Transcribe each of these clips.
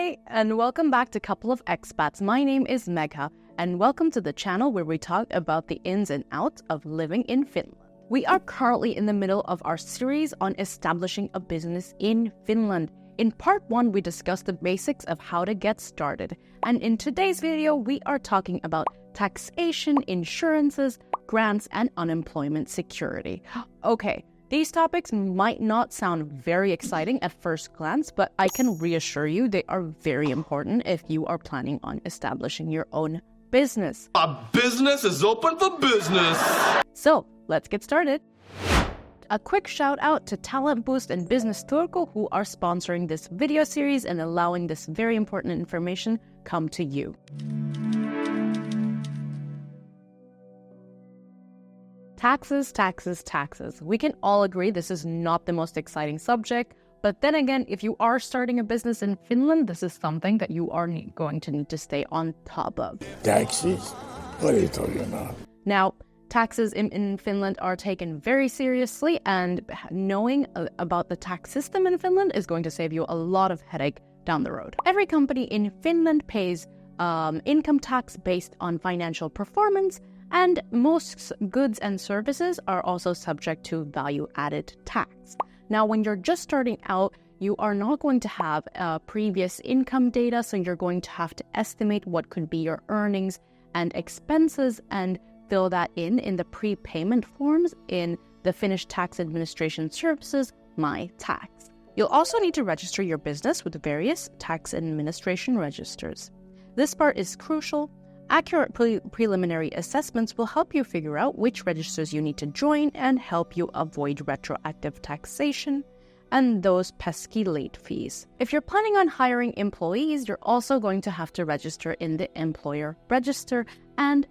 Hi, and welcome back to Couple of Expats. My name is Megha, and welcome to the channel where we talk about the ins and outs of living in Finland. We are currently in the middle of our series on establishing a business in Finland. In part 1, we discussed the basics of how to get started. And in today's video, we are talking about taxation, insurances, grants, and unemployment security. Okay. These topics might not sound very exciting at first glance, but I can reassure you they are very important if you are planning on establishing your own business. A business is open for business. So let's get started. A quick shout out to Talent Boost and Business Turku who are sponsoring this video series and allowing this very important information come to you. Taxes, taxes, taxes. We can all agree this is not the most exciting subject, but then again, if you are starting a business in Finland, this is something that you are going to need to stay on top of. Taxes? What are you talking about? Now, taxes in Finland are taken very seriously, and knowing about the tax system in Finland is going to save you a lot of headache down the road. Every company in Finland pays income tax based on financial performance, and most goods and services are also subject to value-added tax. Now, when you're just starting out, you are not going to have previous income data, so you're going to have to estimate what could be your earnings and expenses and fill that in the prepayment forms in the Finnish Tax Administration Services, My Tax. You'll also need to register your business with various tax administration registers. This part is crucial. Accurate preliminary assessments will help you figure out which registers you need to join and help you avoid retroactive taxation and those pesky late fees. If you're planning on hiring employees, you're also going to have to register in the employer register and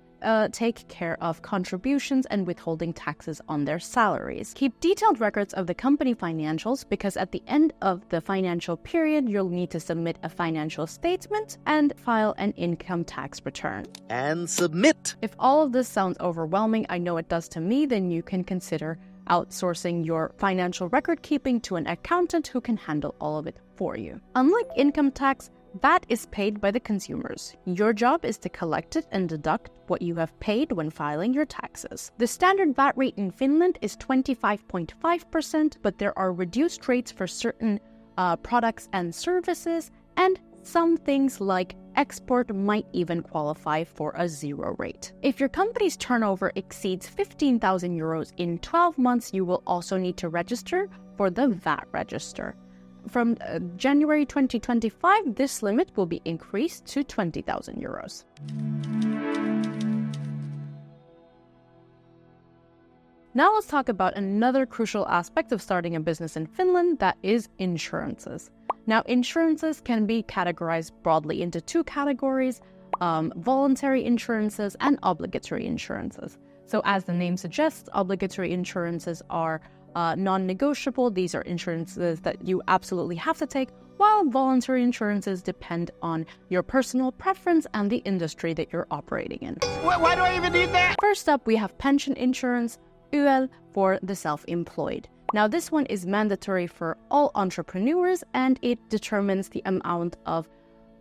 take care of contributions and withholding taxes on their salaries. Keep detailed records of the company financials because at the end of the financial period, you'll need to submit a financial statement and file an income tax return. And submit! If all of this sounds overwhelming, I know it does to me, then you can consider outsourcing your financial record keeping to an accountant who can handle all of it for you. Unlike income tax, VAT is paid by the consumers. Your job is to collect it and deduct what you have paid when filing your taxes. The standard VAT rate in Finland is 25.5%, but there are reduced rates for certain products and services, and some things like export might even qualify for a zero rate. If your company's turnover exceeds 15,000 euros in 12 months, you will also need to register for the VAT register. From January 2025, this limit will be increased to 20,000 euros. Now let's talk about another crucial aspect of starting a business in Finland, that is insurances. Now, insurances can be categorized broadly into two categories, voluntary insurances and obligatory insurances. So as the name suggests, obligatory insurances are non-negotiable. These are insurances that you absolutely have to take, while voluntary insurances depend on your personal preference and the industry that you're operating in. Why do I even need that? First up, we have pension insurance, YEL, for the self-employed. Now, this one is mandatory for all entrepreneurs, and it determines the amount of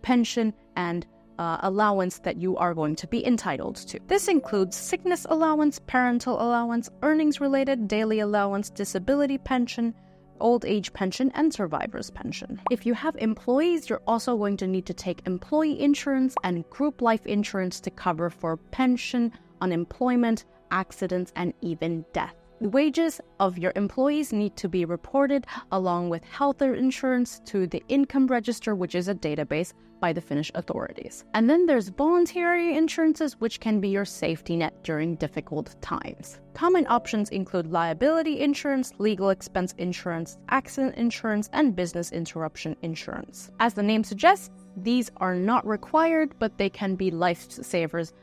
pension and allowance that you are going to be entitled to. This includes sickness allowance, parental allowance, earnings-related, daily allowance, disability pension, old age pension, and survivor's pension. If you have employees, you're also going to need to take employee insurance and group life insurance to cover for pension, unemployment, accidents, and even death. The wages of your employees need to be reported along with health insurance to the income register, which is a database by the Finnish authorities. And then there's voluntary insurances, which can be your safety net during difficult times. Common options include liability insurance, legal expense insurance, accident insurance, and business interruption insurance. As the name suggests, these are not required, but they can be lifesavers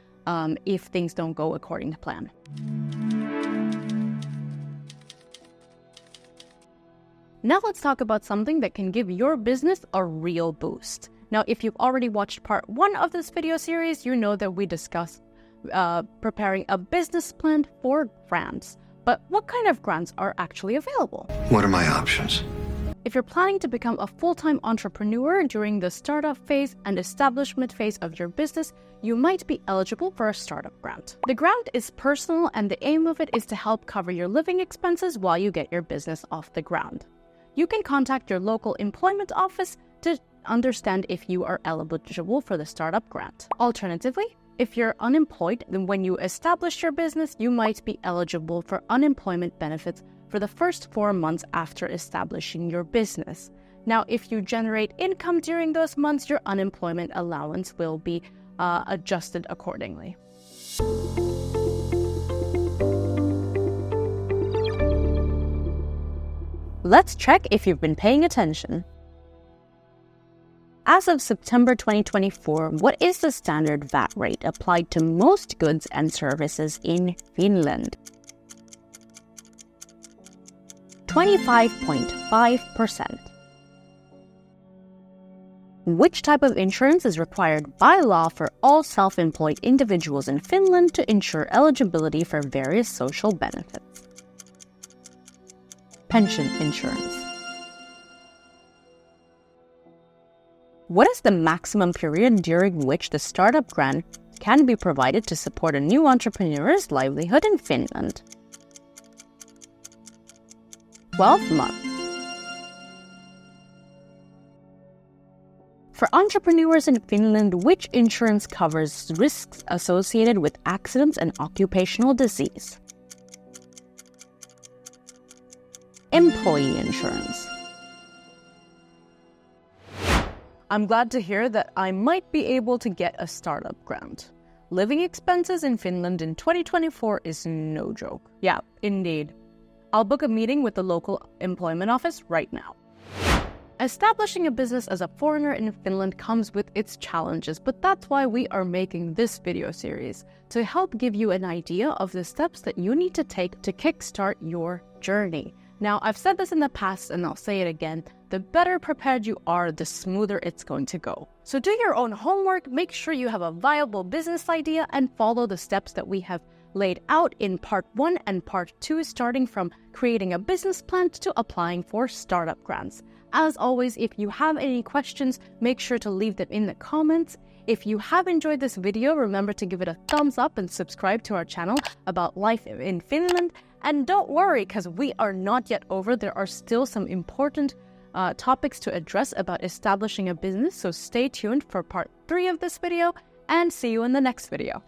if things don't go according to plan. Now let's talk about something that can give your business a real boost. Now, if you've already watched part 1 of this video series, you know that we discussed preparing a business plan for grants. But what kind of grants are actually available? What are my options? If you're planning to become a full-time entrepreneur during the startup phase and establishment phase of your business, you might be eligible for a startup grant. The grant is personal, and the aim of it is to help cover your living expenses while you get your business off the ground. You can contact your local employment office to understand if you are eligible for the startup grant. Alternatively, if you're unemployed, then when you establish your business, you might be eligible for unemployment benefits for the first 4 months after establishing your business. Now, if you generate income during those months, your unemployment allowance will be adjusted accordingly. Let's check if you've been paying attention. As of September 2024, what is the standard VAT rate applied to most goods and services in Finland? 25.5%. Which type of insurance is required by law for all self-employed individuals in Finland to ensure eligibility for various social benefits? Pension insurance. What is the maximum period during which the startup grant can be provided to support a new entrepreneur's livelihood in Finland? 12 months. For entrepreneurs in Finland, which insurance covers risks associated with accidents and occupational disease? Employee insurance. I'm glad to hear that I might be able to get a startup grant. Living expenses in Finland in 2024 is no joke. Yeah, indeed. I'll book a meeting with the local employment office right now. Establishing a business as a foreigner in Finland comes with its challenges, but that's why we are making this video series, to help give you an idea of the steps that you need to take to kickstart your journey. Now, I've said this in the past and I'll say it again, the better prepared you are, the smoother it's going to go. So do your own homework, make sure you have a viable business idea, and follow the steps that we have laid out in part 1 and part 2, starting from creating a business plan to applying for startup grants. As always, if you have any questions, make sure to leave them in the comments. If you have enjoyed this video, remember to give it a thumbs up and subscribe to our channel about life in Finland. And don't worry, because we are not yet over. There are still some important topics to address about establishing a business, so stay tuned for part 3 of this video, and see you in the next video.